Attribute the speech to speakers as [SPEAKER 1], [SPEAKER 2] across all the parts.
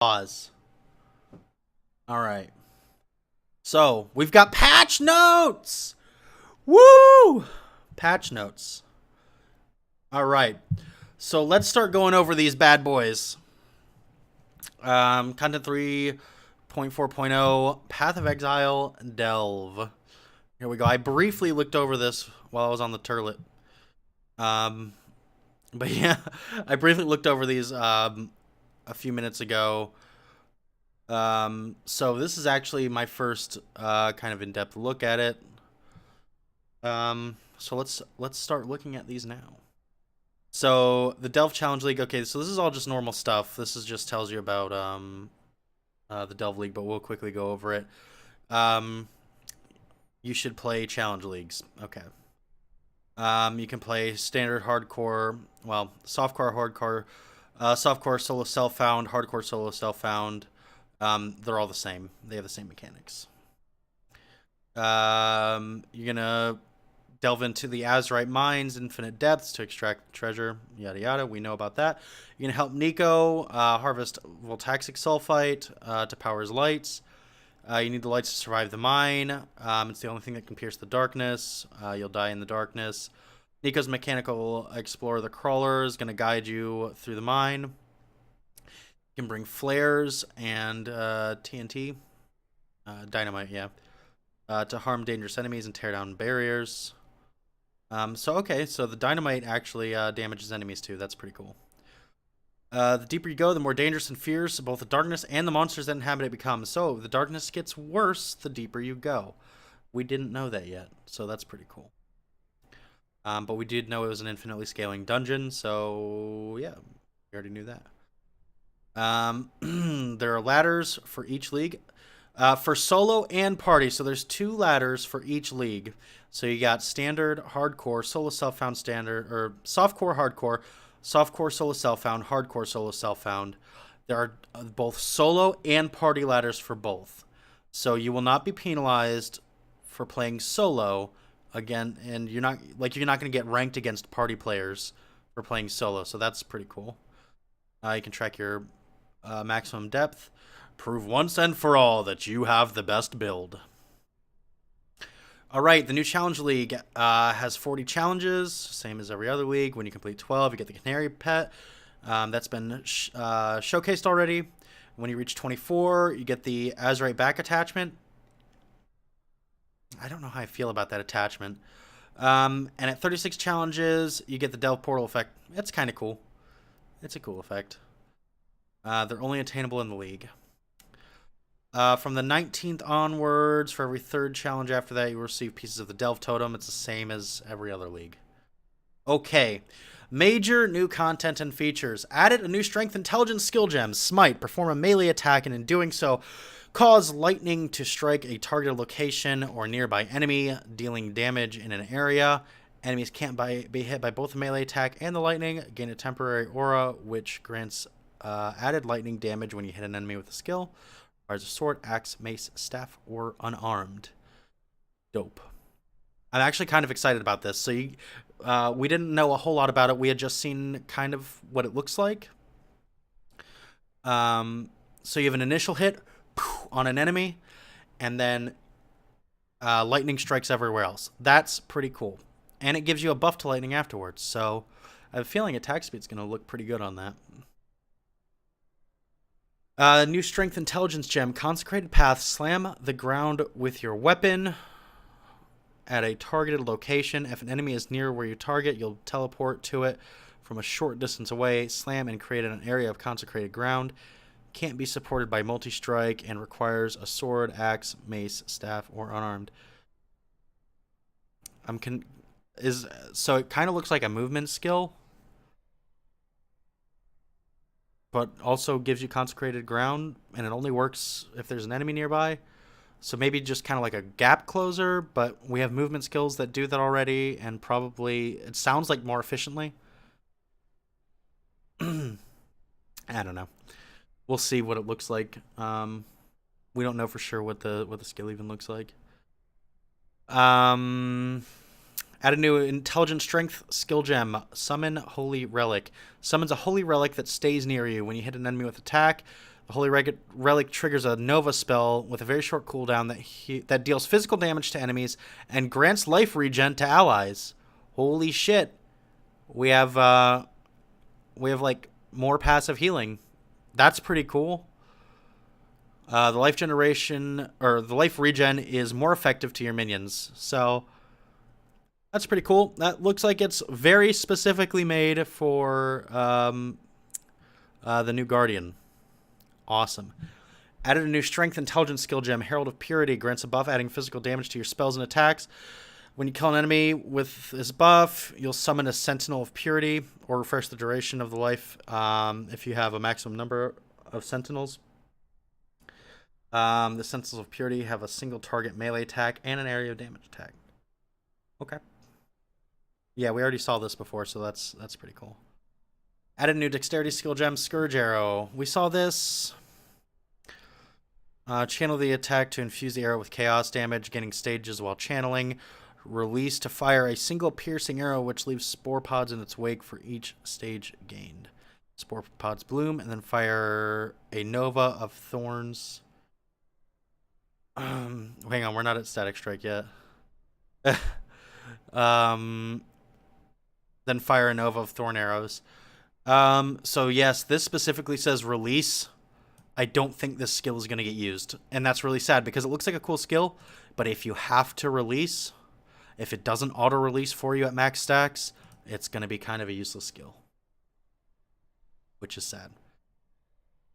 [SPEAKER 1] Pause. All right. So, we've got patch notes! Woo! Patch notes. All right. So, let's start going over these bad boys. Content 3.4.0, Path of Exile, Delve. Here we go. I briefly looked over this while I was on the turlet. But yeah, I briefly looked over these a few minutes ago. So this is actually my first kind of in-depth look at it. So let's start looking at these now. So the Delve Challenge League. Okay, so this is all just normal stuff. This is just tells you about the Delve League, but we'll quickly go over it. You should play challenge leagues. Okay. You can play standard, hardcore, well, softcore, hardcore, softcore, solo self-found, hardcore, solo self-found. They're all the same. They have the same mechanics. You're gonna delve into the Azurite mines, infinite depths to extract treasure, yada yada. We know about that. You're gonna help Nico harvest voltaxic sulfite to power his lights. You need the lights to survive the mine. It's the only thing that can pierce the darkness. You'll die in the darkness. Nico's mechanical explorer, the crawler, is going to guide you through the mine. You can bring flares and TNT. Dynamite, yeah. To harm dangerous enemies and tear down barriers. So the dynamite actually damages enemies too. That's pretty cool. The deeper you go, the more dangerous and fierce both the darkness and the monsters that inhabit it become. So, the darkness gets worse the deeper you go. We didn't know that yet, so that's pretty cool. But we did know it was an infinitely scaling dungeon, so yeah, we already knew that. There are ladders for each league. For solo and party, so there's 2 ladders for each league. So you got standard, hardcore, solo self-found standard, or softcore, hardcore, softcore solo self-found, hardcore solo self-found. There are both solo and party ladders for both. So you will not be penalized for playing solo again, and you're not going to get ranked against party players for playing solo. So that's pretty cool. You can track your maximum depth. Prove once and for all that you have the best build. All right, the new Challenge League has 40 challenges, same as every other league. When you complete 12, you get the Canary Pet. That's been showcased already. When you reach 24, you get the Azurite back attachment. I don't know how I feel about that attachment. And at 36 challenges, you get the Delve Portal effect. It's kind of cool. It's a cool effect. They're only attainable in the league. From the 19th onwards, for every 3rd challenge after that, you will receive pieces of the Delve Totem. It's the same as every other league. Okay. Major new content and features. Added a new Strength Intelligence skill gem, Smite. Perform a melee attack, and in doing so, cause lightning to strike a targeted location or nearby enemy, dealing damage in an area. Enemies can't be hit by both the melee attack and the lightning. Gain a temporary aura, which grants added lightning damage when you hit an enemy with a skill. Requires a sword, axe, mace, staff, or unarmed. Dope. I'm actually kind of excited about this. So we didn't know a whole lot about it. We had just seen kind of what it looks like. So you have an initial hit on an enemy, and then lightning strikes everywhere else. That's pretty cool. And it gives you a buff to lightning afterwards. So I have a feeling attack speed's going to look pretty good on that. New Strength Intelligence gem, Consecrated Path. Slam the ground with your weapon at a targeted location. If an enemy is near where you target, you'll teleport to it from a short distance away. Slam and create an area of consecrated ground. Can't be supported by multi-strike and requires a sword, axe, mace, staff, or unarmed. So it kind of looks like a movement skill, but also gives you consecrated ground, and it only works if there's an enemy nearby. So maybe just kind of like a gap closer, but we have movement skills that do that already, and probably, it sounds like more efficiently. I don't know. We'll see what it looks like. We don't know for sure what the skill even looks like. Add a new Intelligent Strength skill gem, Summon Holy Relic. Summons a holy relic that stays near you. When you hit an enemy with attack, The Holy Relic triggers a Nova spell with a very short cooldown that deals physical damage to enemies and grants life regen to allies. Holy shit. We have like more passive healing. That's pretty cool. The life generation or the life regen is more effective to your minions. So that's pretty cool. That looks like it's very specifically made for the new Guardian. Awesome. Added a new Strength Intelligence skill gem. Herald of Purity grants a buff adding physical damage to your spells and attacks. When you kill an enemy with this buff, you'll summon a Sentinel of Purity or refresh the duration of the life if you have a maximum number of Sentinels. The Sentinels of Purity have a single target melee attack and an area of damage attack. Okay. Yeah, we already saw this before, so that's pretty cool. Added a new Dexterity skill gem, Scourge Arrow. We saw this. Channel the attack to infuse the arrow with chaos damage, gaining stages while channeling. Release to fire a single piercing arrow, which leaves spore pods in its wake for each stage gained. Spore pods bloom, and then fire a Nova of Thorns. Hang on, we're not at Static Strike yet. Then fire a Nova of Thorn Arrows. So yes, this specifically says release. I don't think this skill is going to get used. And that's really sad because it looks like a cool skill. But if you have to release, if it doesn't auto-release for you at max stacks, it's going to be kind of a useless skill. Which is sad.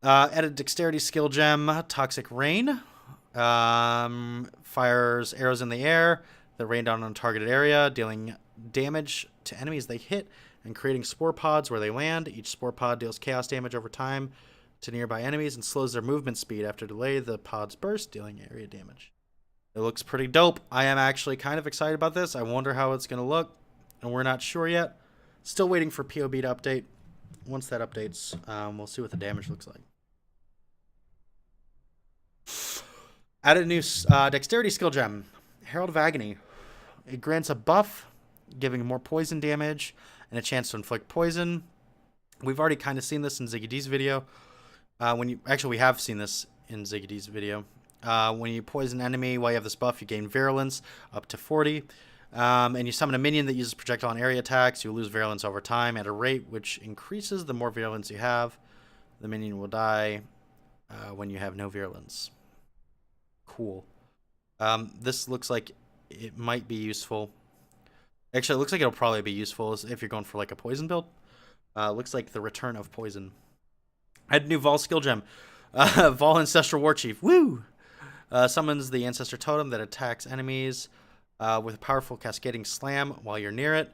[SPEAKER 1] Added Dexterity skill gem, Toxic Rain. Fires arrows in the air that rain down on a targeted area, dealing damage to enemies they hit and creating spore pods where they land. Each spore pod deals chaos damage over time to nearby enemies and slows their movement speed. After delay, the pods burst, dealing area damage. It looks pretty dope. I am actually kind of excited about this. I wonder how it's going to look, and we're not sure yet. Still waiting for POB to update. Once that updates, we'll see what the damage looks like. Added a new Dexterity skill gem, Herald of Agony. It grants a buff, giving more poison damage and a chance to inflict poison. We've already kind of seen this in Ziggy D's video. We have seen this in Ziggy D's video. When you poison an enemy while you have this buff, you gain virulence up to 40. And you summon a minion that uses projectile and area attacks. You lose virulence over time at a rate which increases the more virulence you have. The minion will die when you have no virulence. Cool. This looks like it might be useful. Actually, it looks like it'll probably be useful if you're going for like a poison build. Looks like the return of poison. I had a new Vol skill gem. Vol Ancestral War Chief. Woo! Summons the Ancestor Totem that attacks enemies with a powerful cascading slam while you're near it.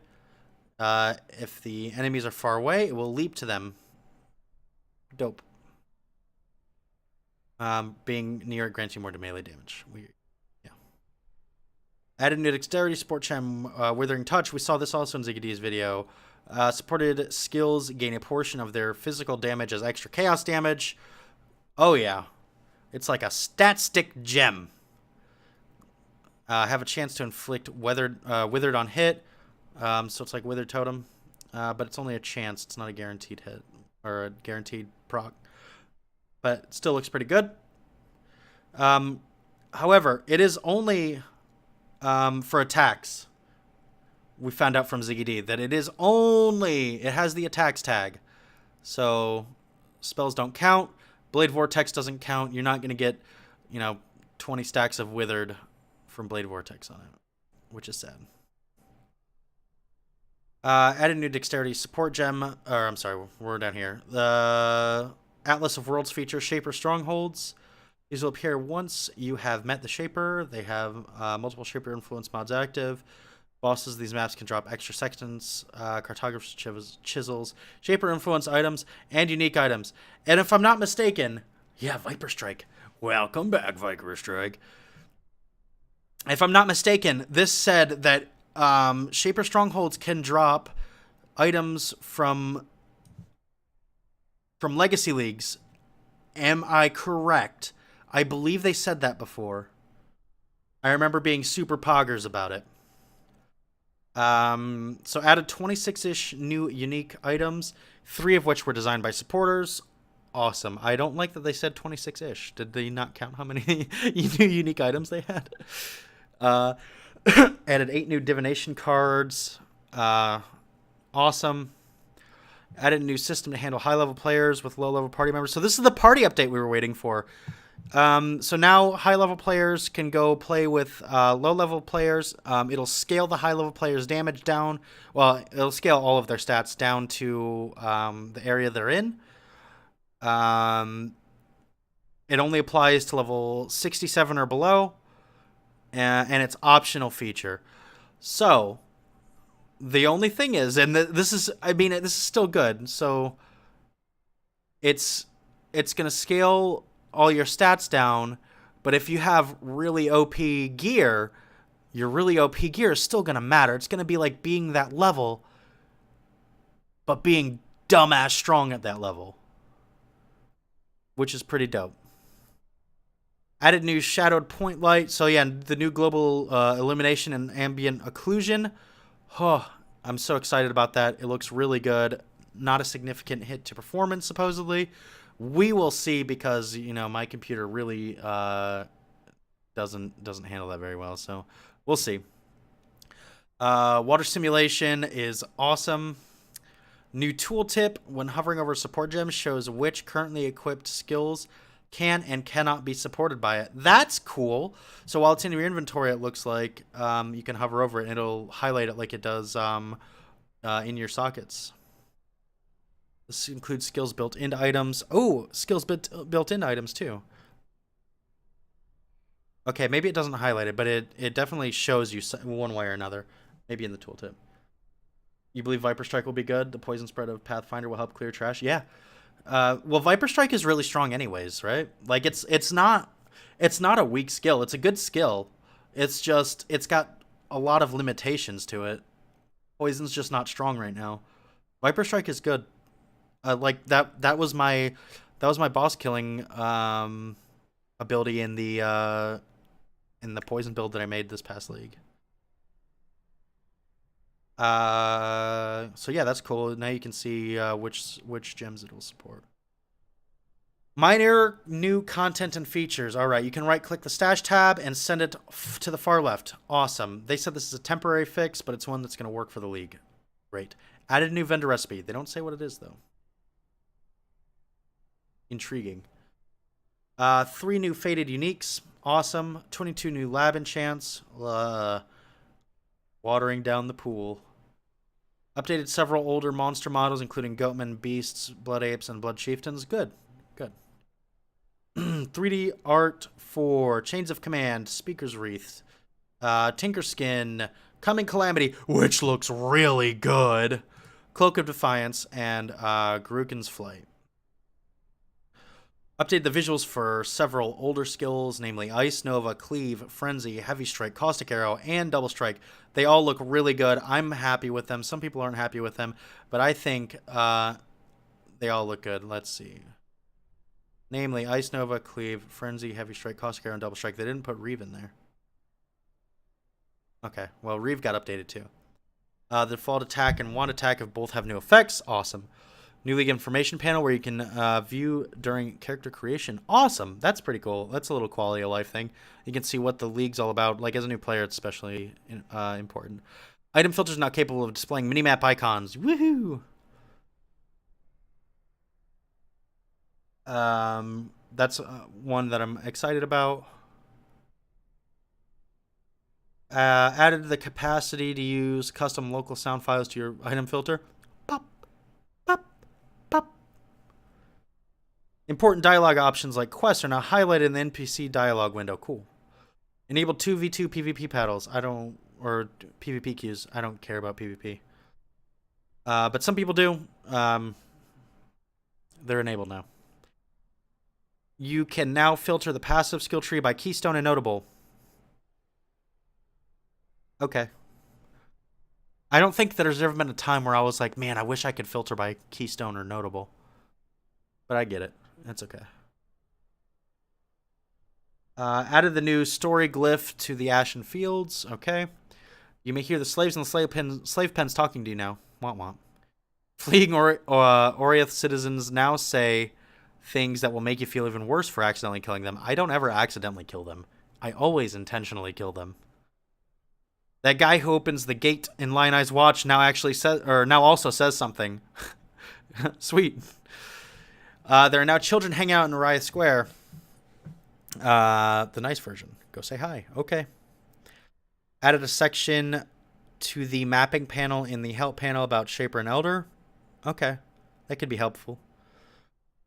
[SPEAKER 1] If the enemies are far away, it will leap to them. Dope. Being near it grants you more melee damage. Weird. Yeah. Added new Dexterity support gem, Withering Touch. We saw this also in Ziggy D's video. Supported skills gain a portion of their physical damage as extra chaos damage. Oh yeah. It's like a stat stick gem. Have a chance to inflict withered on hit. So it's like Withered Totem. But it's only a chance. It's not a guaranteed hit. Or a guaranteed proc. But it still looks pretty good. However, it is only for attacks. We found out from Ziggy D that it has the attacks tag. So spells don't count. Blade Vortex doesn't count. You're not going to get, 20 stacks of Withered from Blade Vortex on it, which is sad. Added new Dexterity support gem. We're down here. The Atlas of Worlds feature Shaper Strongholds. These will appear once you have met the Shaper. They have multiple Shaper influence mods active. Bosses of these maps can drop extra sextants, cartographer's chisels, Shaper influence items, and unique items. And if I'm not mistaken, yeah, Viper Strike. Welcome back, Viper Strike. If I'm not mistaken, this said that Shaper Strongholds can drop items from Legacy Leagues. Am I correct? I believe they said that before. I remember being super poggers about it. So added 26-ish new unique items, 3 of which were designed by supporters. awesome. I don't like that they said 26-ish. Did they not count how many new unique items they had? Uh, added 8 new divination cards. Awesome. Added a new system to handle high-level players with low-level party members. So this is the party update we were waiting for. So now high-level players can go play with low-level players. It'll scale the high-level players' damage down. Well, it'll scale all of their stats down to the area they're in. It only applies to level 67 or below, and it's optional feature. So the only thing is, and this is still good. So it's gonna scale all your stats down, but if you have really OP gear, your really OP gear is still gonna matter. It's gonna be like being that level, but being dumbass strong at that level, which is pretty dope. Added new shadowed point light. So yeah, the new global illumination and ambient occlusion. Oh, I'm so excited about that. It looks really good. Not a significant hit to performance, supposedly. We will see, because my computer really doesn't handle that very well. So we'll see. Water simulation is awesome. New tooltip: when hovering over support gems, shows which currently equipped skills can and cannot be supported by it. That's cool. So while it's in your inventory, it looks like you can hover over it and it'll highlight it like it does in your sockets. This includes skills built into items. Oh, skills built into items too. Okay, maybe it doesn't highlight it, but it definitely shows you one way or another. Maybe in the tooltip. You believe Viper Strike will be good? The poison spread of Pathfinder will help clear trash? Yeah. Well, Viper Strike is really strong anyways, right? Like it's not a weak skill. It's a good skill. It's just it's got a lot of limitations to it. Poison's just not strong right now. Viper Strike is good. Like that was my boss killing ability in the poison build that I made this past league. So yeah, that's cool. Now you can see which gems it'll support. Minor new content and features. All right, you can right-click the stash tab and send it to the far left. Awesome. They said this is a temporary fix, but it's one that's going to work for the league. Great. Added a new vendor recipe. They don't say what it is, though. Intriguing. 3 new faded uniques. Awesome. 22 new lab enchants. Watering down the pool. Updated several older monster models, including Goatmen, Beasts, Blood Apes, and Blood Chieftains. Good. Good. 3D art for Chains of Command, Speaker's Wreath, Tinkerskin, Coming Calamity, which looks really good, Cloak of Defiance, and Garukin's Flight. Update the visuals for several older skills, namely Ice, Nova, Cleave, Frenzy, Heavy Strike, Caustic Arrow, and Double Strike. They all look really good. I'm happy with them. Some people aren't happy with them, but I think they all look good. Let's see. Namely Ice, Nova, Cleave, Frenzy, Heavy Strike, Caustic Arrow, and Double Strike. They didn't put Reeve in there. Okay, well, Reeve got updated too. The default attack and wand attack of both have new effects. Awesome. New League information panel where you can view during character creation. Awesome. That's pretty cool. That's a little quality of life thing. You can see what the league's all about. Like, as a new player, it's especially important. Item filters not capable of displaying minimap icons. Woohoo! That's one that I'm excited about. Added the capacity to use custom local sound files to your item filter. Pop, pop, pop. Important dialogue options like quests are now highlighted in the NPC dialogue window. Cool. Enable 2v2 PvP paddles. Or PvP queues. I don't care about PvP. But some people do. They're enabled now. You can now filter the passive skill tree by keystone and notable. Okay. I don't think there's ever been a time where I was like, man, I wish I could filter by keystone or notable. But I get it. That's okay. Added the new story glyph to the Ashen Fields. Okay. You may hear the slaves and the slave pens talking to you now. Womp womp. Fleeing Oriath citizens now say things that will make you feel even worse for accidentally killing them. I don't ever accidentally kill them. I always intentionally kill them. That guy who opens the gate in Lion Eye's watch now also says something. Sweet. There are now children hanging out in Uriah Square. The nice version. Go say hi. Okay. Added a section to the mapping panel in the help panel about Shaper and Elder. Okay. That could be helpful.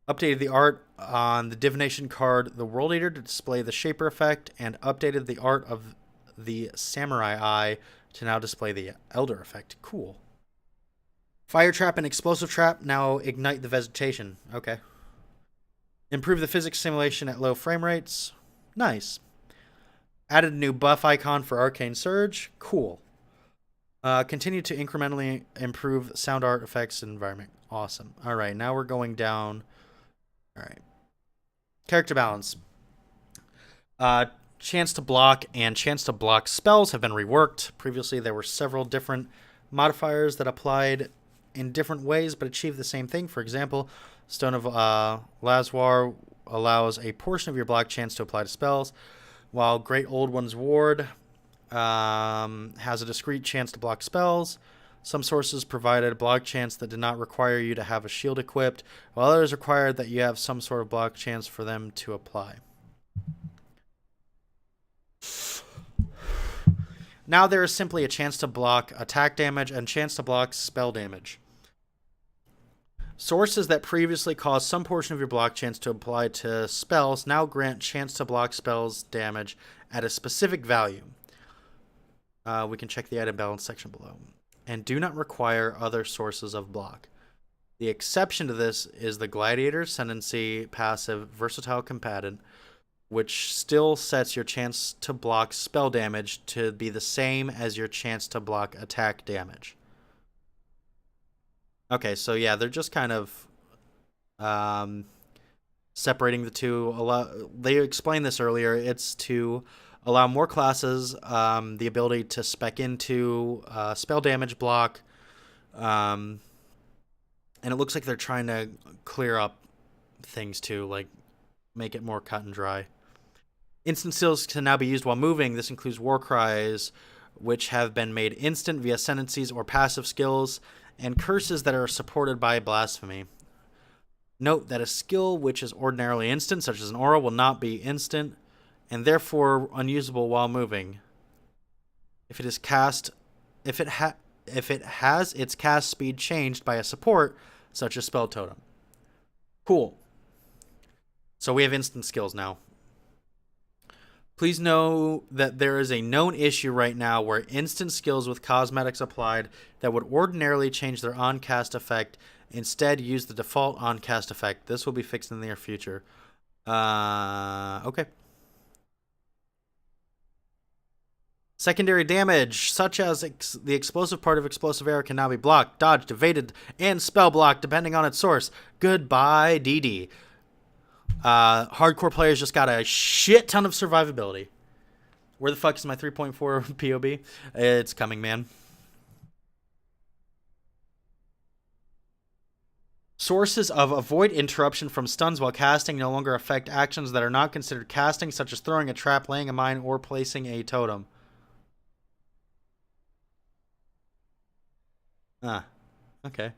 [SPEAKER 1] Updated the art on the divination card, the World Eater, to display the Shaper effect, and updated the art of the Samurai Eye to now display the Elder effect. Cool. Fire Trap and Explosive Trap now ignite the vegetation. Okay. Improve the physics simulation at low frame rates. Nice. Added a new buff icon for Arcane Surge. Cool. Continue to incrementally improve sound art effects and environment. Awesome. All right, now we're going down. All right. Character balance. Chance to block and chance to block spells have been reworked. Previously, there were several different modifiers that applied in different ways but achieved the same thing. For example, Stone of Lazwar allows a portion of your block chance to apply to spells, while Great Old One's Ward has a discrete chance to block spells. Some sources provided a block chance that did not require you to have a shield equipped, while others required that you have some sort of block chance for them to apply. Now there is simply a chance to block attack damage and chance to block spell damage. Sources that previously caused some portion of your block chance to apply to spells now grant chance to block spells damage at a specific value. We can check the item balance section below. And do not require other sources of block. The exception to this is the Gladiator Ascendancy passive Versatile Combatant, which still sets your chance to block spell damage to be the same as your chance to block attack damage. Okay, so yeah, they're just kind of separating the two. They explained this earlier. It's to allow more classes the ability to spec into spell damage block. And it looks like they're trying to clear up things too, like make it more cut and dry. Instant skills can now be used while moving. This includes war cries, which have been made instant via ascendancies or passive skills, and curses that are supported by blasphemy. Note that a skill which is ordinarily instant, such as an aura, will not be instant, and therefore unusable while moving. If it is cast, if it has its cast speed changed by a support, such as spell totem. Cool. So we have instant skills now. Please know that there is a known issue right now where instant skills with cosmetics applied that would ordinarily change their on-cast effect instead use the default on-cast effect. This will be fixed in the near future. Okay. Secondary damage, such as the explosive part of explosive arrow, can now be blocked, dodged, evaded, and spell blocked depending on its source. Goodbye, DD. Hardcore players just got a shit ton of survivability. Where the fuck is my 3.4 POB? It's coming, man. Sources of avoid interruption from stuns while casting no longer affect actions that are not considered casting, such as throwing a trap, laying a mine, or placing a totem. Okay.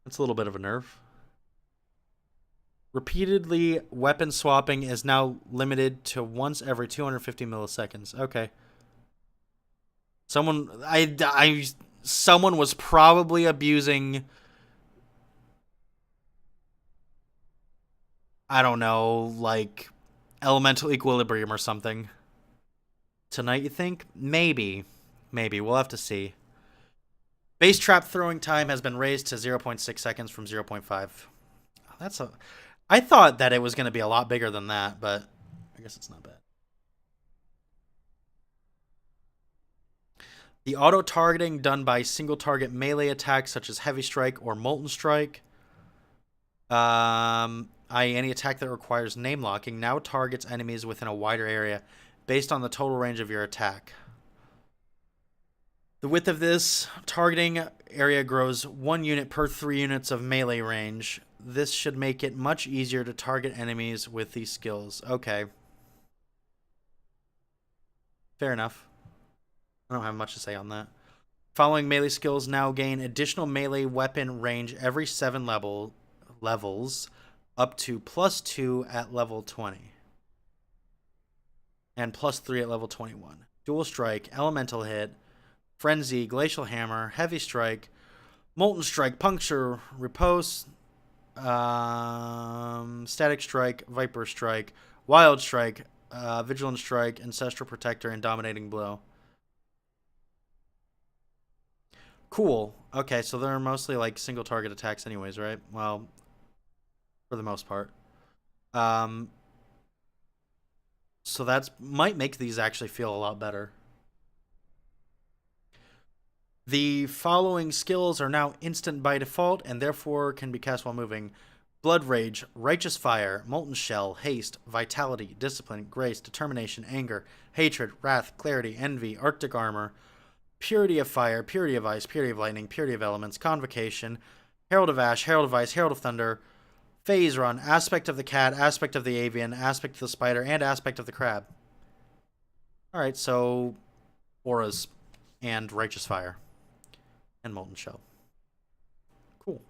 [SPEAKER 1] That's a little bit of a nerf. Repeatedly weapon swapping is now limited to once every 250 milliseconds. Okay. Someone was probably abusing, I don't know, like elemental equilibrium or something. Tonight, you think? Maybe. We'll have to see. Base trap throwing time has been raised to 0.6 seconds from 0.5. I thought that it was going to be a lot bigger than that, but I guess it's not bad. The auto-targeting done by single-target melee attacks such as Heavy Strike or Molten Strike, i.e. any attack that requires name locking, now targets enemies within a wider area based on the total range of your attack. The width of this targeting area grows 1 unit per 3 units of melee range. This should make it much easier to target enemies with these skills. Okay. Fair enough. I don't have much to say on that. Following melee skills now gain additional melee weapon range every 7 levels, up to +2 at level 20. And +3 at level 21. Dual Strike, Elemental Hit, Frenzy, Glacial Hammer, Heavy Strike, Molten Strike, Puncture, Repose, Static Strike, Viper Strike, Wild Strike, Vigilant Strike, Ancestral Protector, and Dominating Blow. Cool. Okay, so they're mostly like single target attacks anyways, right? Well, for the most part. So that's might make these actually feel a lot better. The following skills are now instant by default and therefore can be cast while moving. Blood Rage, Righteous Fire, Molten Shell, Haste, Vitality, Discipline, Grace, Determination, Anger, Hatred, Wrath, Clarity, Envy, Arctic Armor, Purity of Fire, Purity of Ice, Purity of Lightning, Purity of Elements, Convocation, Herald of Ash, Herald of Ice, Herald of Thunder, Phase Run, Aspect of the Cat, Aspect of the Avian, Aspect of the Spider, and Aspect of the Crab. Alright, so Auras and Righteous Fire and Molten Shell. Cool.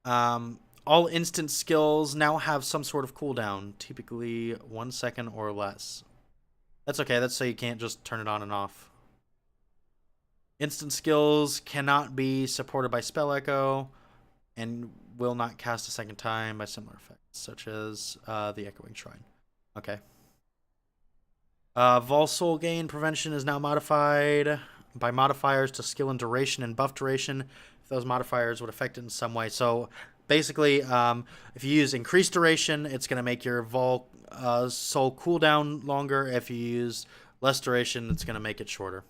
[SPEAKER 1] All instant skills now have some sort of cooldown, typically 1 second or less. That's okay, that's so you can't just turn it on and off. Instant skills cannot be supported by Spell Echo and will not cast a second time by similar effects, such as the Echoing Shrine. Okay. Vol Soul Gain Prevention is now modified by modifiers to skill and duration and buff duration, if those modifiers would affect it in some way. So basically, if you use increased duration, it's going to make your Vol Soul cooldown longer. If you use less duration, it's going to make it shorter.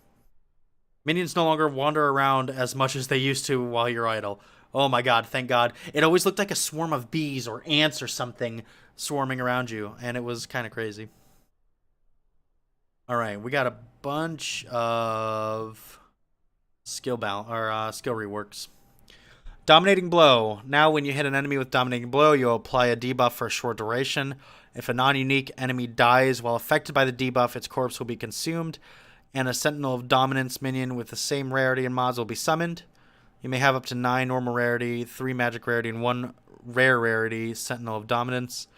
[SPEAKER 1] Minions no longer wander around as much as they used to while you're idle. Oh my god, thank god. It always looked like a swarm of bees or ants or something swarming around you, and it was kind of crazy. Alright, we got a bunch of skill reworks. Dominating Blow. Now when you hit an enemy with Dominating Blow, you'll apply a debuff for a short duration. If a non-unique enemy dies while affected by the debuff, its corpse will be consumed, and a Sentinel of Dominance minion with the same rarity and mods will be summoned. You may have up to 9 normal rarity, 3 magic rarity, and 1 rare rarity Sentinel of Dominance.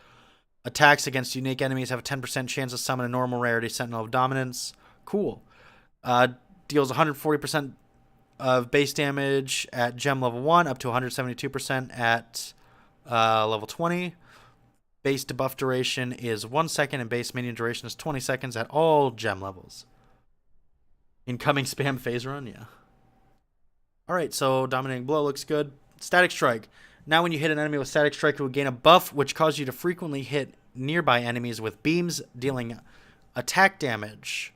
[SPEAKER 1] Attacks against unique enemies have a 10% chance to summon a normal rarity Sentinel of Dominance. Cool. Deals 140% of base damage at gem level 1, up to 172% at level 20. Base debuff duration is 1 second, and base minion duration is 20 seconds at all gem levels. Incoming spam phase run, yeah. Alright, so Dominating Blow looks good. Static Strike. Now when you hit an enemy with Static Strike, it will gain a buff, which causes you to frequently hit nearby enemies with beams, dealing attack damage.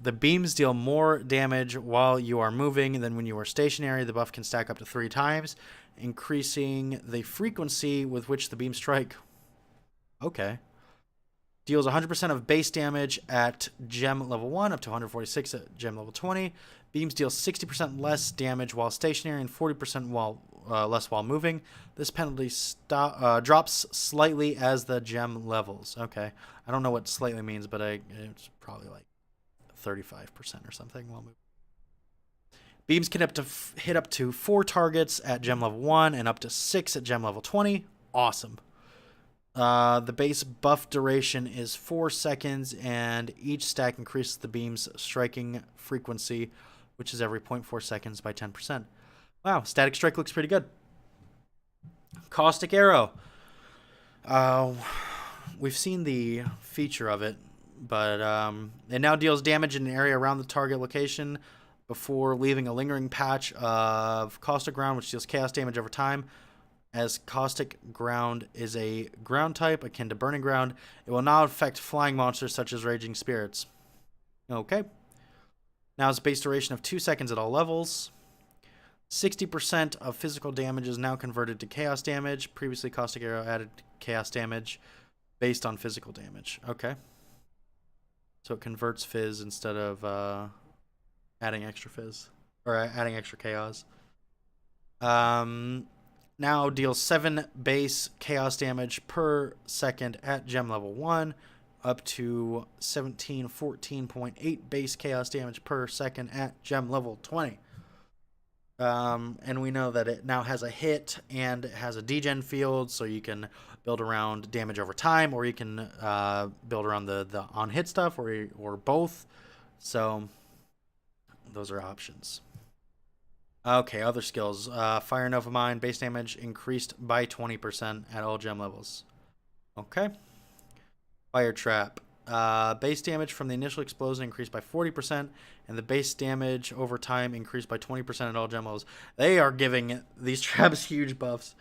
[SPEAKER 1] The beams deal more damage while you are moving than when you are stationary. The buff can stack up to 3 times, increasing the frequency with which the beams strike. Okay. Deals 100% of base damage at gem level 1, up to 146 at gem level 20. Beams deal 60% less damage while stationary and 40% less while moving. This penalty drops slightly as the gem levels. Okay. I don't know what slightly means, but it's probably like 35% or something while moving. Beams can hit up to 4 targets at gem level 1 and up to 6 at gem level 20. Awesome. The base buff duration is 4 seconds, and each stack increases the beam's striking frequency, which is every 0.4 seconds by 10%. Wow, Static Strike looks pretty good. Caustic Arrow. We've seen the feature of it, but it now deals damage in an area around the target location before leaving a lingering patch of Caustic Ground, which deals chaos damage over time. As Caustic Ground is a ground type akin to Burning Ground, it will not affect flying monsters such as Raging Spirits. Okay. Now it's a base duration of 2 seconds at all levels. 60% of physical damage is now converted to chaos damage. Previously, Caustic Arrow added chaos damage based on physical damage. Okay. So it converts fizz instead of adding extra fizz. Or adding extra chaos. Now deals 7 base chaos damage per second at gem level 1. Up to 14.8 base chaos damage per second at gem level 20. And we know that it now has a hit and it has a degen field, so you can build around damage over time, or you can build around the on-hit stuff, or both. So those are options. Okay, other skills. Fire Nova Mine, base damage increased by 20% at all gem levels. Okay. Fire Trap. Base damage from the initial explosion increased by 40%, and the base damage over time increased by 20% at all gem levels. They are giving these traps huge buffs.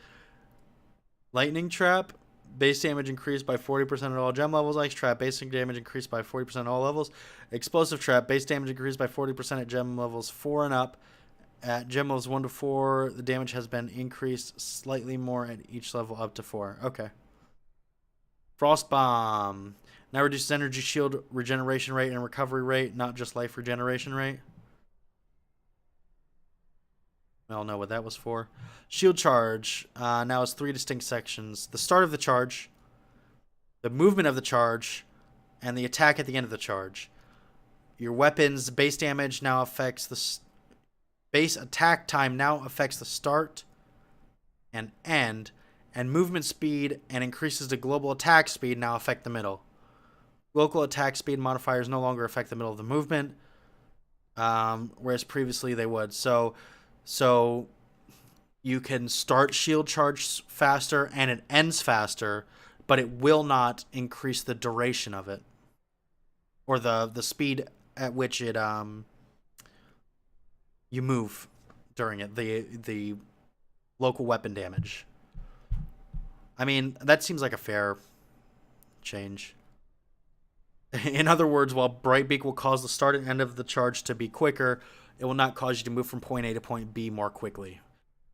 [SPEAKER 1] Lightning Trap. Base damage increased by 40% at all gem levels. Ice Trap. Basic damage increased by 40% at all levels. Explosive Trap. Base damage increased by 40% at gem levels 4 and up. At gem levels 1 to 4, the damage has been increased slightly more at each level up to 4. Okay. Frost Bomb. Now reduces energy shield regeneration rate and recovery rate, not just life regeneration rate. We all know what that was for. Shield Charge. Now has 3 distinct sections. The start of the charge, the movement of the charge, and the attack at the end of the charge. Your weapon's base damage now affects the... Base attack time now affects the start and end, and movement speed and increases the global attack speed now affect the middle. Local attack speed modifiers no longer affect the middle of the movement, whereas previously they would. So you can start shield charge faster and it ends faster, but it will not increase the duration of it, or the speed at which it you move during it, the local weapon damage. I mean, that seems like a fair change. In other words, while Brightbeak will cause the start and end of the charge to be quicker, it will not cause you to move from point A to point B more quickly.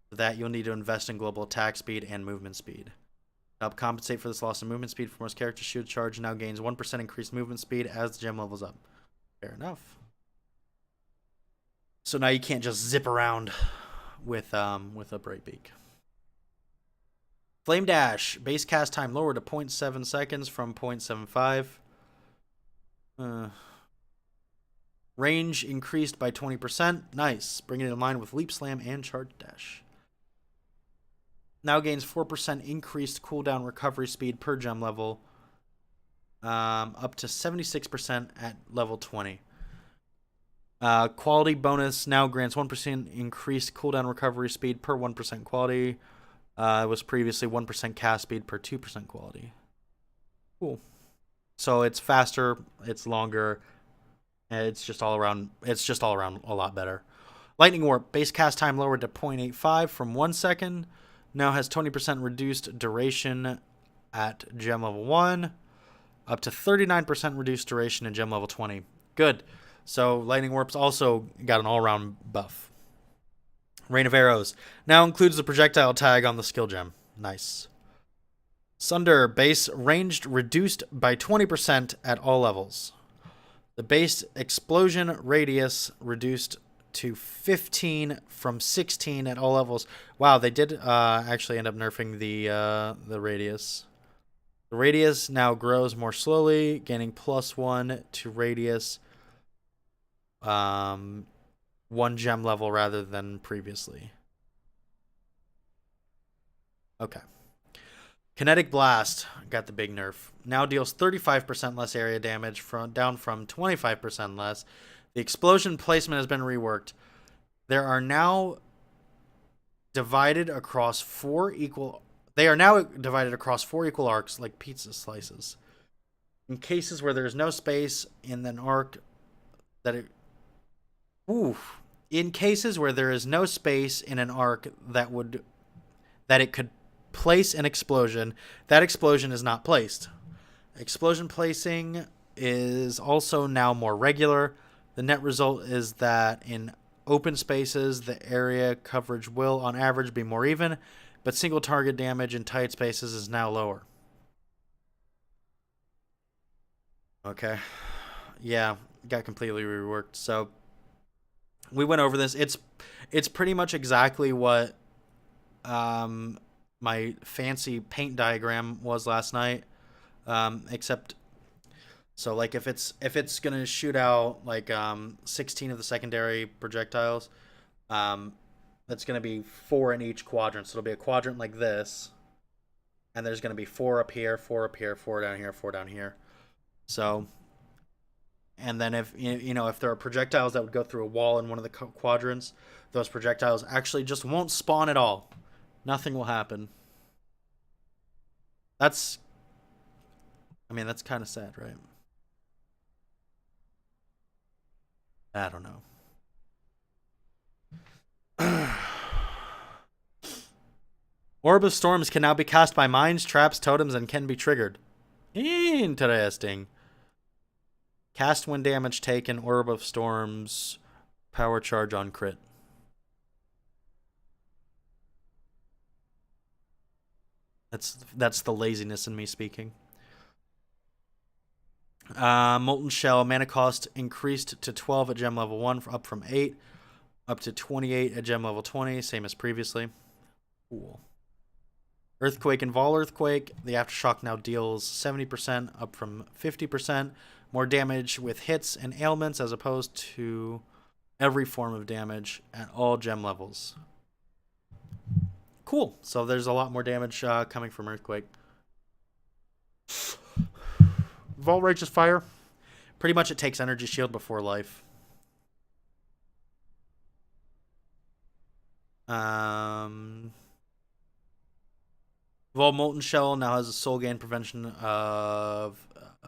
[SPEAKER 1] For that, you'll need to invest in global attack speed and movement speed. To help compensate for this loss in movement speed for most characters, Shield Charge now gains 1% increased movement speed as the gem levels up. Fair enough. So now you can't just zip around with a Brightbeak. Flame Dash. Base cast time lowered to 0.7 seconds from 0.75. Range increased by 20%. Nice. Bringing it in line with Leap Slam and Charge Dash. Now gains 4% increased cooldown recovery speed per gem level. Up to 76% at level 20. Quality bonus now grants 1% increased cooldown recovery speed per 1% quality. It was previously 1% cast speed per 2% quality. Cool. So it's faster, it's longer, and it's just all around a lot better. Lightning Warp, base cast time lowered to 0.85 from 1 second. Now has 20% reduced duration at gem level 1, up to 39% reduced duration in gem level 20. Good. So Lightning Warp's also got an all-around buff. Rain of Arrows now includes the projectile tag on the skill gem. Nice. Sunder, base ranged reduced by 20% at all levels. The base explosion radius reduced to 15 from 16 at all levels. Wow, they did actually end up nerfing the radius. The radius now grows more slowly, gaining +1 to radius 1 gem level rather than previously. Okay. Kinetic Blast got the big nerf. Now deals 35% less area damage, down from 25% less. The explosion placement has been reworked. There are now divided across 4 equal... They are now divided across 4 equal arcs like pizza slices. In cases where there is no space in an arc that it... In cases where there is no space in an arc that it could place an explosion, that explosion is not placed. Explosion placing is also now more regular. The net result is that in open spaces, the area coverage will, on average, be more even, but single target damage in tight spaces is now lower. Okay. Yeah, got completely reworked. So we went over this. It's pretty much exactly what my fancy paint diagram was last night. Except so like if it's gonna shoot out like 16 of the secondary projectiles, um, that's gonna be 4 in each quadrant. So it'll be a quadrant like this, and there's gonna be 4 up here, 4 up here, 4 down here, 4 down here. So, and then if if there are projectiles that would go through a wall in one of the quadrants, those projectiles actually just won't spawn at all. Nothing will happen. That's, I mean, that's kind of sad, right? I don't know. Orb of Storms can now be cast by mines, traps, totems, and can be triggered. Interesting. Cast when damage taken, Orb of Storms, power charge on crit. That's the laziness in me speaking. Molten Shell, mana cost increased to 12 at gem level 1, up from 8. Up to 28 at gem level 20, same as previously. Cool. Earthquake and Vol Earthquake, the Aftershock now deals 70%, up from 50%. More damage with hits and ailments as opposed to every form of damage at all gem levels. Cool. So there's a lot more damage coming from Earthquake. Vol Righteous Fire. Pretty much it takes energy shield before life. Vol Molten Shell now has a soul gain prevention of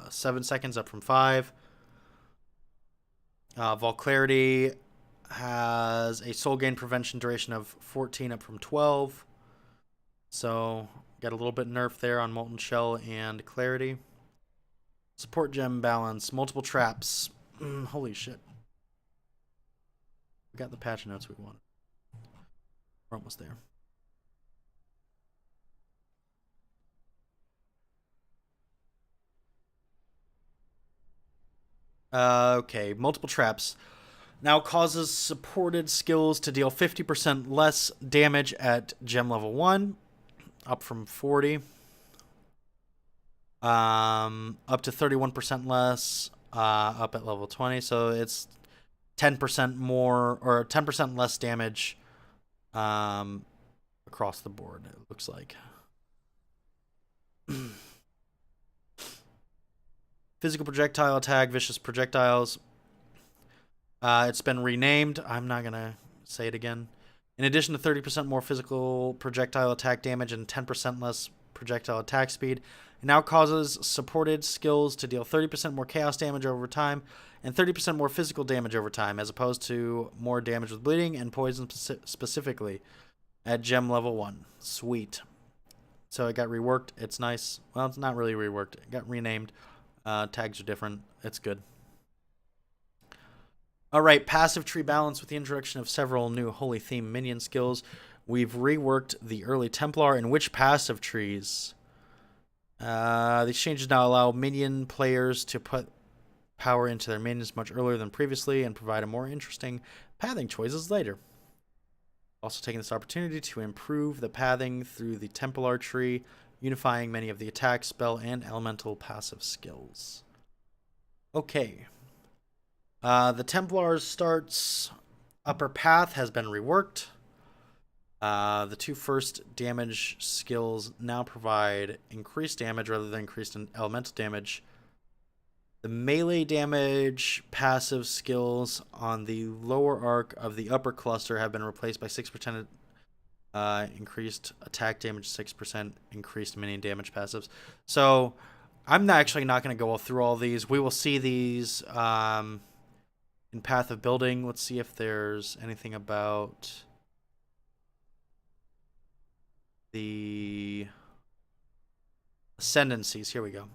[SPEAKER 1] 7 seconds, up from 5. Vol Clarity has a soul gain prevention duration of 14, up from 12. So got a little bit nerf there on Molten Shell and Clarity. Support gem balance, multiple traps. Holy shit. We got the patch notes we wanted. We're almost there. Okay, multiple traps. Now causes supported skills to deal 50% less damage at gem level 1, up from 40. Up to 31% less, up at level 20. So it's 10% more, or 10% less damage across the board, it looks like. Physical projectile attack, vicious projectiles. It's been renamed. I'm not going to say it again. In addition to 30% more physical projectile attack damage and 10% less projectile attack speed, it now causes supported skills to deal 30% more chaos damage over time and 30% more physical damage over time, as opposed to more damage with bleeding and poison specifically at gem level 1. Sweet. So it got reworked. It's nice. Well, it's not really reworked. It got renamed. Tags are different. It's good. All right, passive tree balance with the introduction of several new Holy Theme minion skills. We've reworked the early Templar and Witch passive trees. These changes now allow minion players to put power into their minions much earlier than previously and provide a more interesting pathing choices later. Also taking this opportunity to improve the pathing through the Templar tree, unifying many of the attack, spell, and elemental passive skills. Okay. The Templar's starts upper path has been reworked. The 2 first damage skills now provide increased damage rather than increased elemental damage. The melee damage passive skills on the lower arc of the upper cluster have been replaced by 6% increased attack damage, 6% increased minion damage passives. So I'm actually not going to go through all these. We will see these in Path of Building. Let's see if there's anything about the ascendancies. Here we go.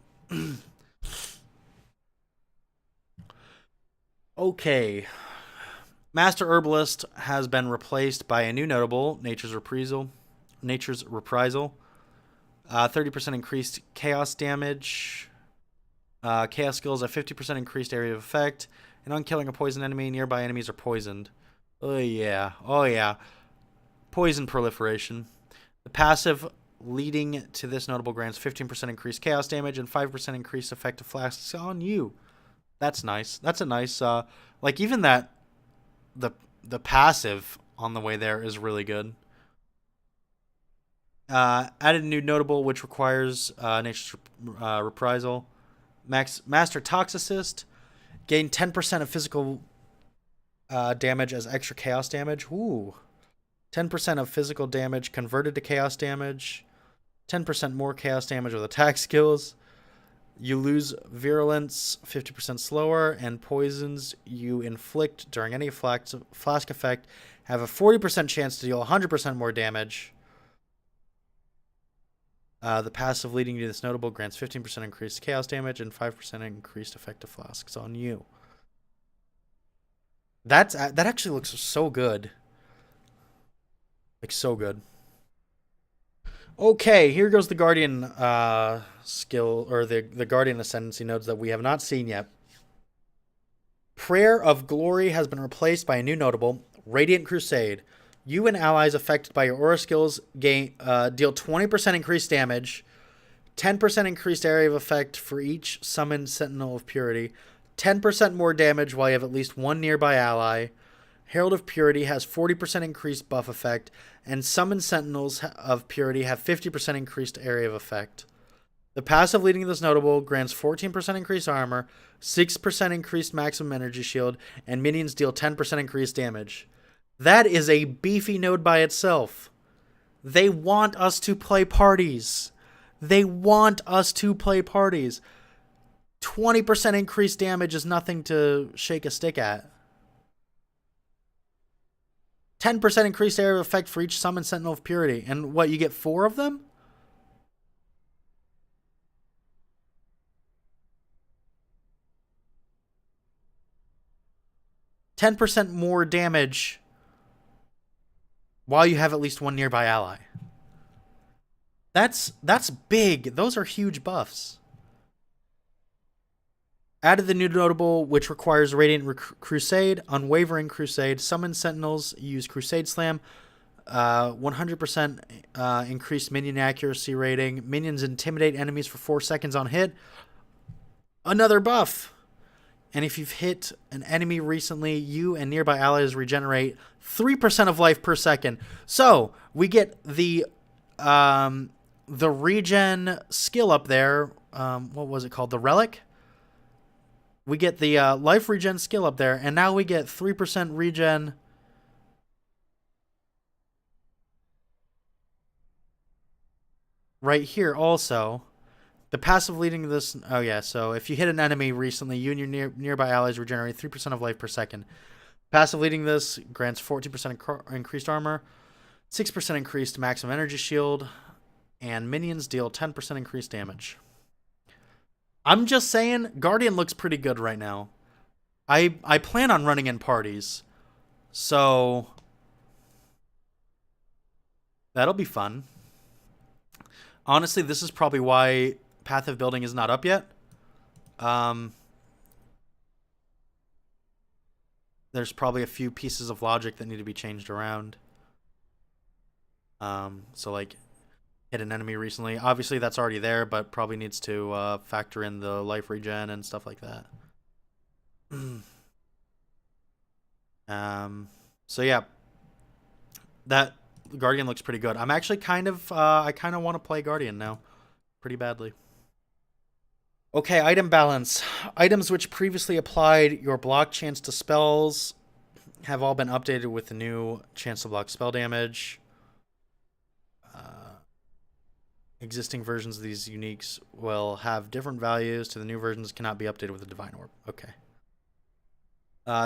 [SPEAKER 1] Okay. Master Herbalist has been replaced by a new notable, Nature's Reprisal. 30% increased chaos damage. Chaos skills, a 50% increased area of effect. And on killing a poison enemy, nearby enemies are poisoned. Oh yeah. Oh yeah. Poison proliferation. The passive leading to this notable grants 15% increased chaos damage and 5% increased effective flasks on you. That's nice. That's a nice like even that the passive on the way there is really good. Added a new notable which requires nature's reprisal. Master Toxicist. Gain 10% of physical damage as extra chaos damage. Ooh. 10% of physical damage converted to chaos damage. 10% more chaos damage with attack skills. You lose virulence 50% slower, and poisons you inflict during any flask effect have a 40% chance to deal 100% more damage. The passive leading to this notable grants 15% increased chaos damage and 5% increased effective flasks on you. That actually looks so good. Like, so good. Okay, here goes the Guardian skill, or the Guardian Ascendancy nodes that we have not seen yet. Prayer of Glory has been replaced by a new notable, Radiant Crusade. You and allies affected by your aura skills deal 20% increased damage, 10% increased area of effect for each summoned Sentinel of Purity, 10% more damage while you have at least one nearby ally. Herald of Purity has 40% increased buff effect, and summoned Sentinels of Purity have 50% increased area of effect. The passive leading to this notable grants 14% increased armor, 6% increased maximum energy shield, and minions deal 10% increased damage. That is a beefy node by itself. They want us to play parties. They want us to play parties. 20% increased damage is nothing to shake a stick at. 10% increased area of effect for each summoned Sentinel of Purity. And what, you get 4 of them? %10 more damage while you have at least one nearby ally. That's big. Those are huge buffs. Added the new notable, which requires Radiant Crusade, Unwavering Crusade, Summon Sentinels, use Crusade Slam, 100% increased minion accuracy rating. Minions intimidate enemies for 4 seconds on hit. Another buff. And if you've hit an enemy recently, you and nearby allies regenerate 3% of life per second. So we get the regen skill up there. What was it called? The Relic? We get the life regen skill up there, and now we get 3% regen. Right here also. The passive leading to this... Oh, yeah. So if you hit an enemy recently, you and your nearby allies regenerate 3% of life per second. Passive leading this grants 14% increased armor, 6% increased maximum energy shield, and minions deal 10% increased damage. I'm just saying, Guardian looks pretty good right now. I plan on running in parties. So that'll be fun. Honestly, this is probably why Path of Building is not up yet. There's probably a few pieces of logic that need to be changed around. So like hit an enemy recently. Obviously that's already there, but probably needs to factor in the life regen and stuff like that. So yeah, that Guardian looks pretty good. I'm actually I kind of want to play Guardian now pretty badly. Okay, item balance. Items which previously applied your block chance to spells have all been updated with the new chance to block spell damage. Existing versions of these uniques will have different values to the new versions cannot be updated with the Divine Orb. Okay.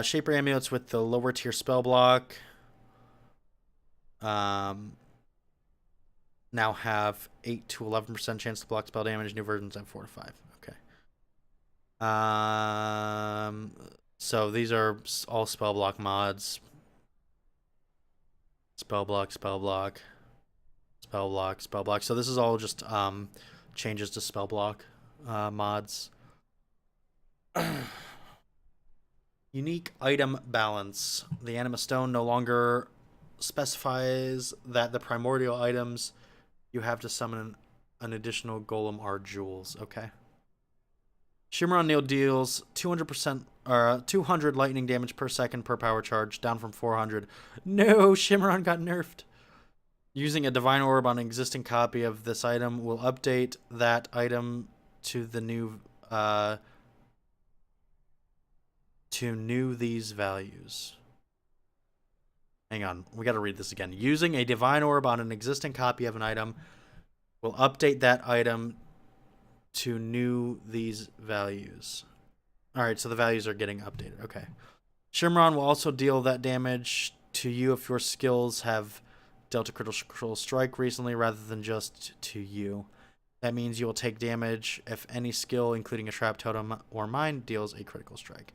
[SPEAKER 1] Shaper amulets with the lower tier spell block now have 8 to 11% chance to block spell damage. New versions have 4 to 5. Okay. So these are all spell block mods. Spell block, spell block. Spell block. So this is all just changes to spell block mods. Unique item balance. The Anima Stone no longer specifies that the primordial items you have to summon an additional golem are jewels. Okay. Shimmeron Needle deals 200% or 200 lightning damage per second per power charge, down from 400. No, Shimmeron got nerfed. Using a Divine Orb on an existing copy of this item will update that item to the new these values. Hang on, we got to read this again. Using a Divine Orb on an existing copy of an item will update that item to new these values. All right, so the values are getting updated. Okay. Shimmeron will also deal that damage to you if your skills have dealt a critical strike recently rather than just to you. That means you will take damage if any skill, including a trap totem or mine, deals a critical strike.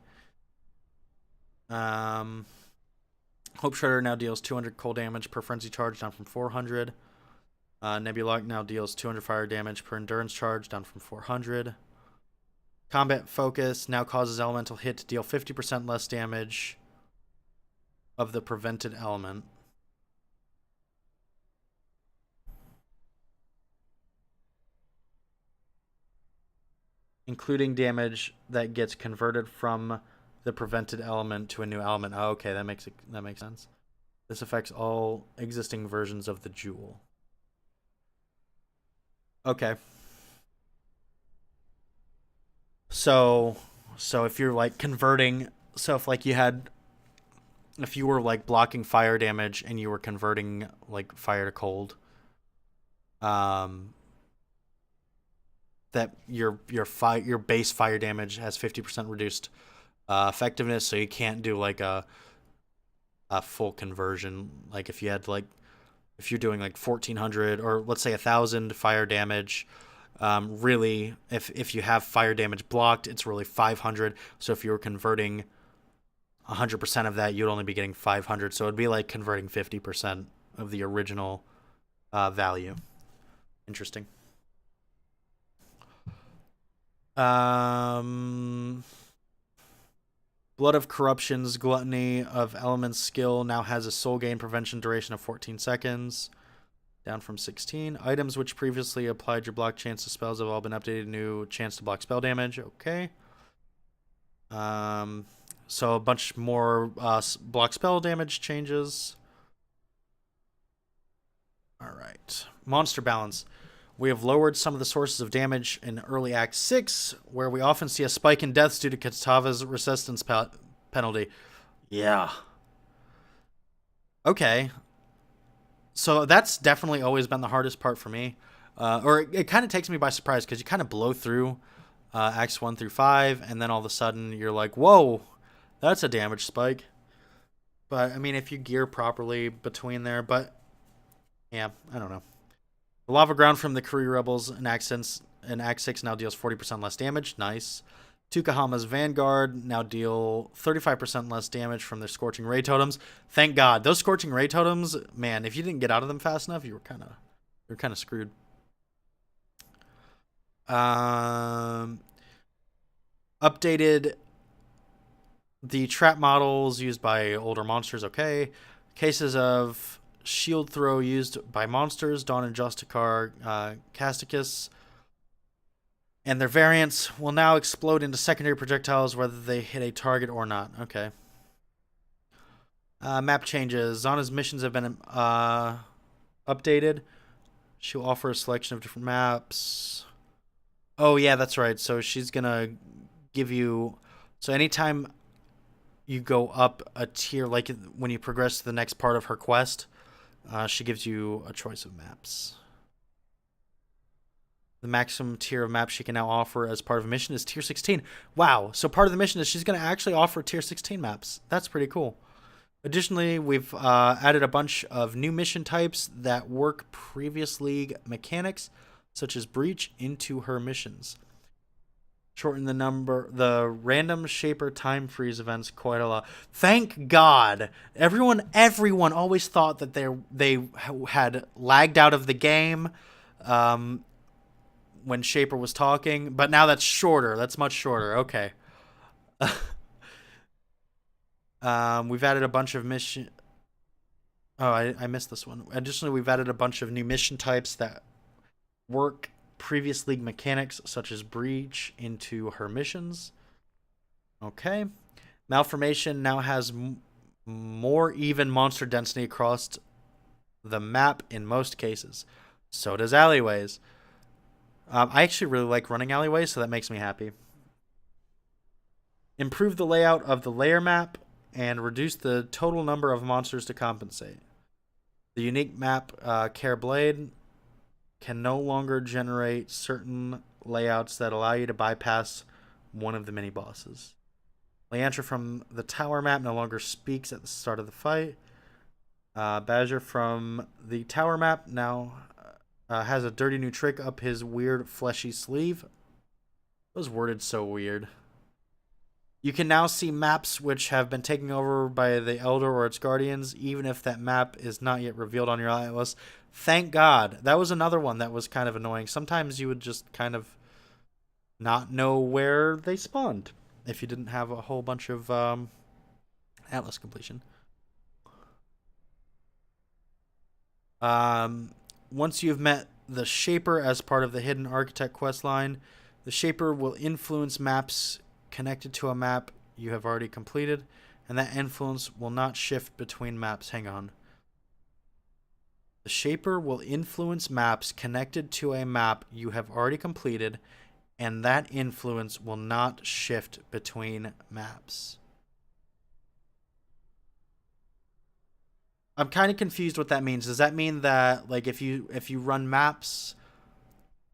[SPEAKER 1] Hope Shredder now deals 200 cold damage per frenzy charge, down from 400. Nebulok now deals 200 fire damage per endurance charge, down from 400. Combat Focus now causes elemental hit to deal 50% less damage of the prevented element. Including damage that gets converted from the prevented element to a new element. Oh, okay, that makes sense. This affects all existing versions of the jewel. Okay. So if you're like converting, so if you were like blocking fire damage and you were converting like fire to cold, that your base fire damage has 50% reduced effectiveness, so you can't do like a full conversion. Like if you're doing like 1400 or let's say 1000 fire damage, really if you have fire damage blocked, it's really 500. So if you were converting 100% of that, you'd only be getting 500. So it'd be like converting 50% of the original value. Interesting. Blood of Corruption's Gluttony of Elements skill now has a soul gain prevention duration of 14 seconds, down from 16. Items which previously applied your block chance to spells have all been updated. New chance to block spell damage. Okay. So a bunch more block spell damage changes. All right. Monster balance. We have lowered some of the sources of damage in early Act 6, where we often see a spike in deaths due to Katava's resistance penalty. Yeah. Okay. So that's definitely always been the hardest part for me. Or it kind of takes me by surprise, because you kind of blow through Acts 1 through 5, and then all of a sudden you're like, whoa, that's a damage spike. But, I mean, if you gear properly between there, but, yeah, I don't know. The Lava Ground from the Kree Rebels in Act 6 now deals 40% less damage. Nice. Tukahama's Vanguard now deal 35% less damage from their Scorching Ray Totems. Thank God. Those Scorching Ray Totems, man, if you didn't get out of them fast enough, you were kind of screwed. Updated the trap models used by older monsters. Okay. Cases of shield throw used by monsters, Dawn and Justicar, Casticus, and their variants will now explode into secondary projectiles whether they hit a target or not. Okay. Map changes. Zana's missions have been updated. She'll offer a selection of different maps. Oh, yeah, that's right. So she's going to give you... So anytime you go up a tier, like when you progress to the next part of her quest, she gives you a choice of maps. The maximum tier of maps she can now offer as part of a mission is tier 16. Wow. So part of the mission is she's going to actually offer tier 16 maps. That's pretty cool. Additionally, we've added a bunch of new mission types that work previous league mechanics, such as Breach, into her missions. Shorten the random shaper time freeze events quite a lot. Thank God. Everyone always thought that they had lagged out of the game when Shaper was talking, but now that's shorter. That's much shorter. Okay. We've added a bunch of mission. Oh, I missed this one. Additionally, we've added a bunch of new mission types that work previous league mechanics, such as Breach, into her missions. Okay. Malformation now has more even monster density across the map in most cases. So does Alleyways. I actually really like running Alleyways, so that makes me happy. Improve the layout of the layer map and reduce the total number of monsters to compensate. The unique map Care Blade can no longer generate certain layouts that allow you to bypass one of the mini bosses. Leandra from the tower map no longer speaks at the start of the fight. Badger from the tower map now has a dirty new trick up his weird fleshy sleeve. It was worded so weird. You can now see maps which have been taken over by the Elder or its guardians, even if that map is not yet revealed on your atlas. Thank God. That was another one that was kind of annoying. Sometimes you would just kind of not know where they spawned if you didn't have a whole bunch of atlas completion. Once you've met the Shaper as part of the Hidden Architect questline, the Shaper will influence maps connected to a map you have already completed, and that influence will not shift between maps. Hang on. The Shaper will influence maps connected to a map you have already completed, and that influence will not shift between maps. I'm kind of confused what that means. Does that mean that, like, if you run maps,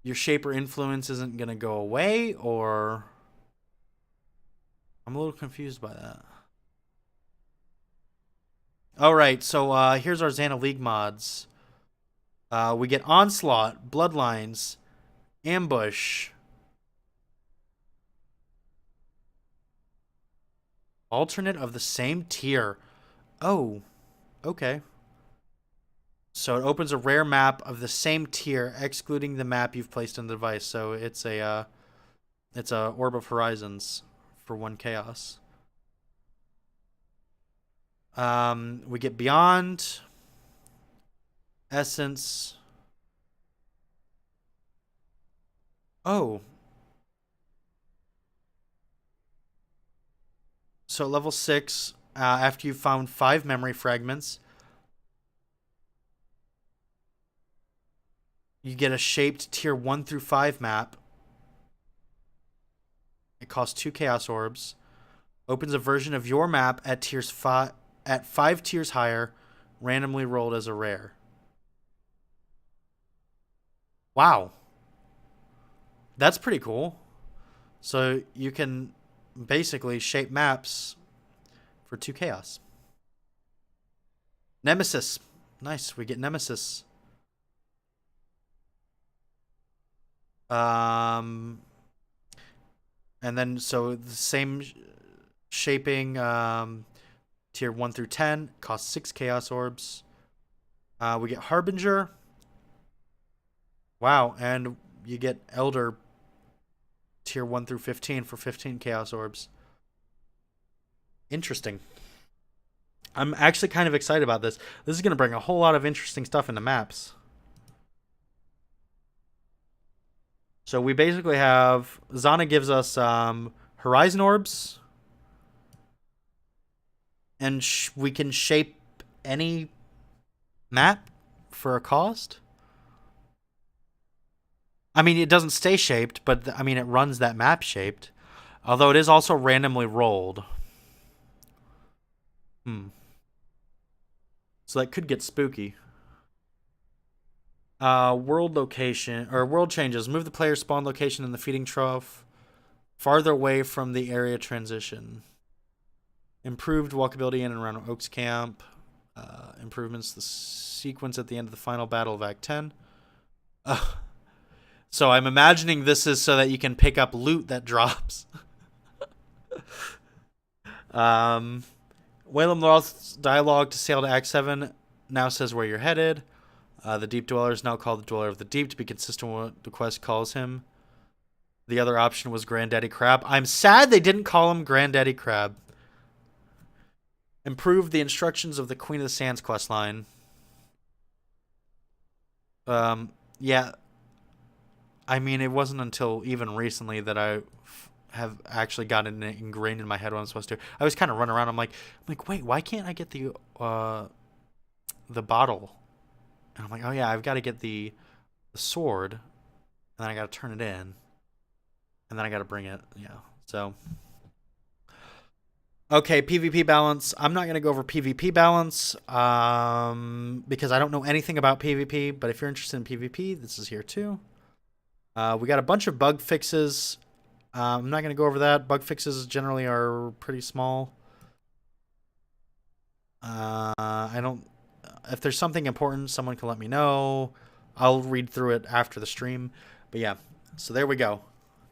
[SPEAKER 1] your Shaper influence isn't going to go away, or... I'm a little confused by that. Alright, so here's our Xana League mods. We get Onslaught, Bloodlines, Ambush, alternate of the same tier. Oh, okay. So it opens a rare map of the same tier, excluding the map you've placed in the device. So it's a Orb of Horizons for 1 chaos. We get Beyond, Essence. Oh. So level 6, after you've found 5 memory fragments, you get a shaped tier 1 through 5 map. It costs 2 chaos orbs. Opens a version of your map at 5 tiers higher, randomly rolled as a rare. Wow. That's pretty cool. So you can basically shape maps for 2 chaos. Nemesis. Nice, we get Nemesis. And then, so the same shaping, tier 1 through 10, costs 6 chaos orbs. We get Harbinger. Wow, and you get Elder tier 1 through 15 for 15 chaos orbs. Interesting. I'm actually kind of excited about this. This is going to bring a whole lot of interesting stuff into maps. So we basically have... Xana gives us Horizon Orbs. And we can shape any map for a cost. I mean, it doesn't stay shaped, but I mean, it runs that map shaped. Although it is also randomly rolled. So that could get spooky. World location, or world changes. Move the player's spawn location in the feeding trough farther away from the area transition. Improved walkability in and around Oaks Camp. Improvements the sequence at the end of the final battle of Act 10. So I'm imagining this is so that you can pick up loot that drops. Whalem Roth's dialogue to sail to Act 7 now says where you're headed. The Deep Dweller is now called the Dweller of the Deep to be consistent with what the quest calls him. The other option was Granddaddy Crab. I'm sad they didn't call him Granddaddy Crab. Improve the instructions of the Queen of the Sands questline. Yeah. I mean, it wasn't until even recently that I have actually gotten it ingrained in my head what I'm supposed to. I was kind of running around. I'm like, wait, why can't I get the bottle? And I'm like, oh yeah, I've got to get the sword, and then I got to turn it in, and then I got to bring it. Yeah. So okay, PvP balance. I'm not gonna go over PvP balance, because I don't know anything about PvP. But if you're interested in PvP, this is here too. We got a bunch of bug fixes. I'm not gonna go over that. Bug fixes generally are pretty small. I don't. If there's something important, someone can let me know. I'll read through it after the stream. But yeah, so there we go.